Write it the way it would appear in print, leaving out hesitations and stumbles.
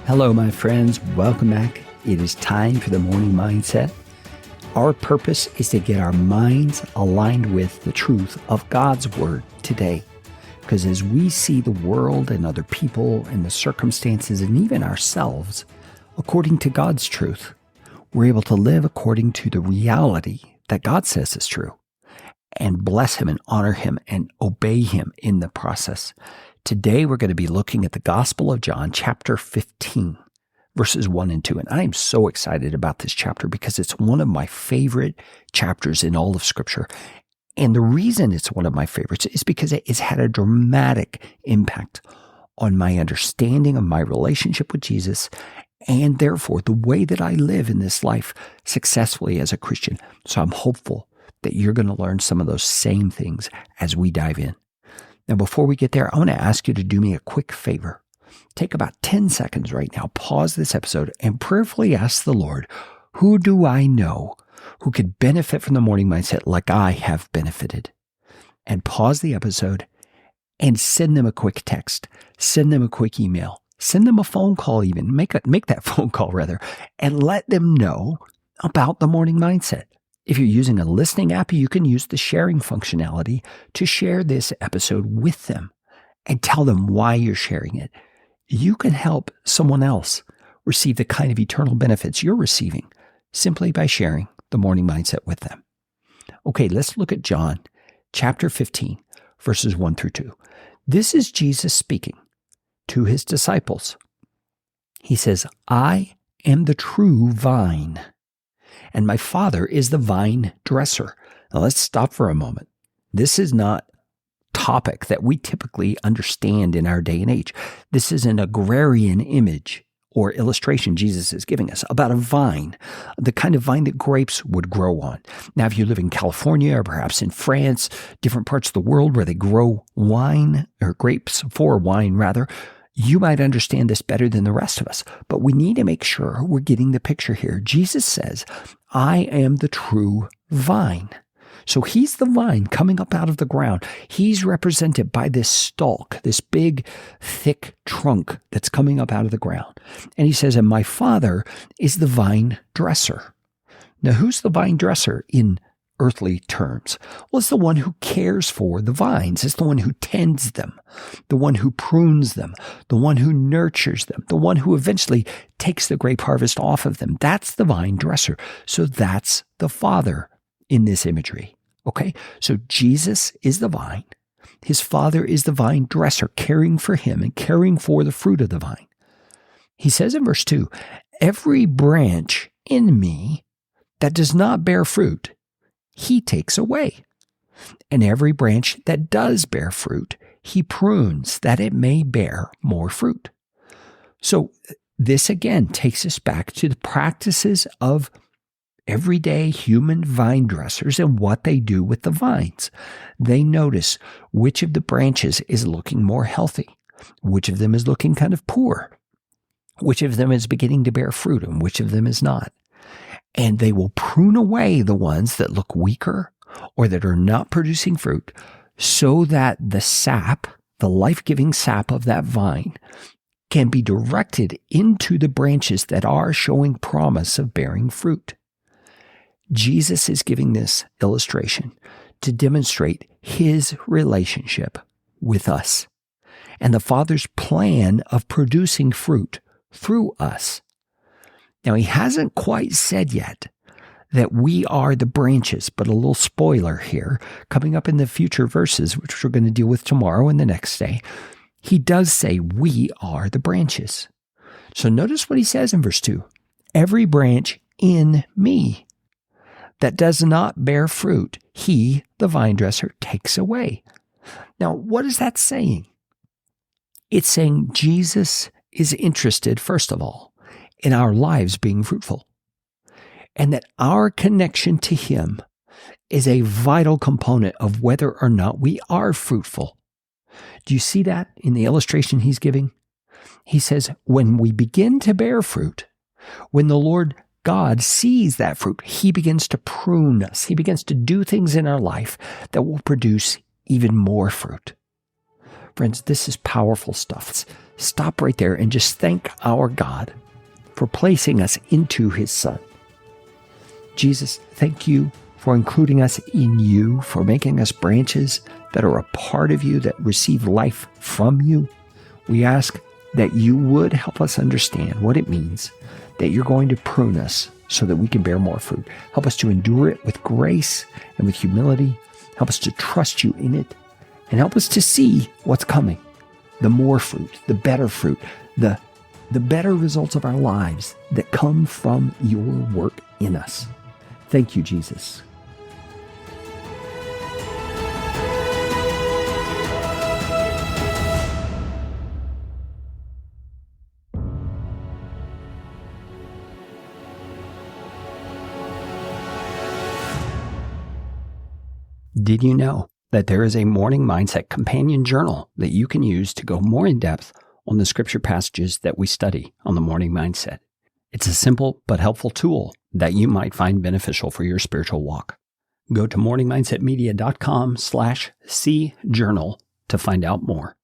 Hello, my friends. Welcome back. It is time for the Morning Mindset. Our purpose is to get our minds aligned with the truth of God's Word today. Because as we see the world and other people and the circumstances and even ourselves according to God's truth, we're able to live according to the reality that God says is true and bless Him and honor Him and obey Him in the process. Today, we're going to be looking at the Gospel of John, chapter 15, verses 1 and 2. And I am so excited about this chapter because it's one of my favorite chapters in all of Scripture. And the reason it's one of my favorites is because it has had a dramatic impact on my understanding of my relationship with Jesus and therefore the way that I live in this life successfully as a Christian. So I'm hopeful that you're going to learn some of those same things as we dive in. Now, before we get there, I want to ask you to do me a quick favor. Take about 10 seconds right now, pause this episode, and prayerfully ask the Lord, who do I know who could benefit from the morning mindset like I have benefited? And pause the episode and send them a quick text, send them a quick email, send them a phone call even, make that phone call rather, and let them know about the morning mindset. If you're using a listening app, you can use the sharing functionality to share this episode with them and tell them why you're sharing it. You can help someone else receive the kind of eternal benefits you're receiving simply by sharing the morning mindset with them. Okay, let's look at John chapter 15, verses 1 through 2. This is Jesus speaking to his disciples. He says, I am the true vine, and my Father is the vine dresser. Now let's stop for a moment. This is not a topic that we typically understand in our day and age. This is an agrarian image or illustration Jesus is giving us about a vine, the kind of vine that grapes would grow on. Now, if you live in California or perhaps in France, different parts of the world where they grow wine or grapes for wine rather, you might understand this better than the rest of us, but we need to make sure we're getting the picture here. Jesus says, I am the true vine. So he's the vine coming up out of the ground. He's represented by this stalk, this big, thick trunk that's coming up out of the ground. And he says, and my Father is the vine dresser. Now, who's the vine dresser in earthly terms? Well, it's the one who cares for the vines. It's the one who tends them, the one who prunes them, the one who nurtures them, the one who eventually takes the grape harvest off of them. That's the vine dresser. So that's the Father in this imagery. Okay, so Jesus is the vine. His Father is the vine dresser, caring for him and caring for the fruit of the vine. He says in verse 2, every branch in me that does not bear fruit, he takes away. And every branch that does bear fruit, he prunes that it may bear more fruit. So this again takes us back to the practices of everyday human vine dressers and what they do with the vines. They notice which of the branches is looking more healthy, which of them is looking kind of poor, which of them is beginning to bear fruit, and which of them is not. And they will prune away the ones that look weaker or that are not producing fruit so that the sap, the life-giving sap of that vine, can be directed into the branches that are showing promise of bearing fruit. Jesus is giving this illustration to demonstrate his relationship with us and the Father's plan of producing fruit through us. Now, he hasn't quite said yet that we are the branches, but a little spoiler here, coming up in the future verses, which we're going to deal with tomorrow and the next day, he does say we are the branches. So notice what he says in verse 2. Every branch in me that does not bear fruit, he, the vine dresser, takes away. Now, what is that saying? It's saying Jesus is interested, first of all, in our lives being fruitful, and that our connection to him is a vital component of whether or not we are fruitful. Do you see that in the illustration he's giving? He says, when we begin to bear fruit, when the Lord God sees that fruit, he begins to prune us. He begins to do things in our life that will produce even more fruit. Friends, this is powerful stuff. Stop right there and just thank our God for placing us into his Son. Jesus, thank you for including us in you, for making us branches that are a part of you, that receive life from you. We ask that you would help us understand what it means that you're going to prune us so that we can bear more fruit. Help us to endure it with grace and with humility. Help us to trust you in it, and help us to see what's coming. The more fruit, the better fruit, the better results of our lives that come from your work in us. Thank you, Jesus. Did you know that there is a Morning Mindset companion journal that you can use to go more in depth on the scripture passages that we study on the Morning Mindset? It's a simple but helpful tool that you might find beneficial for your spiritual walk. Go to morningmindsetmedia.com/cjournal to find out more.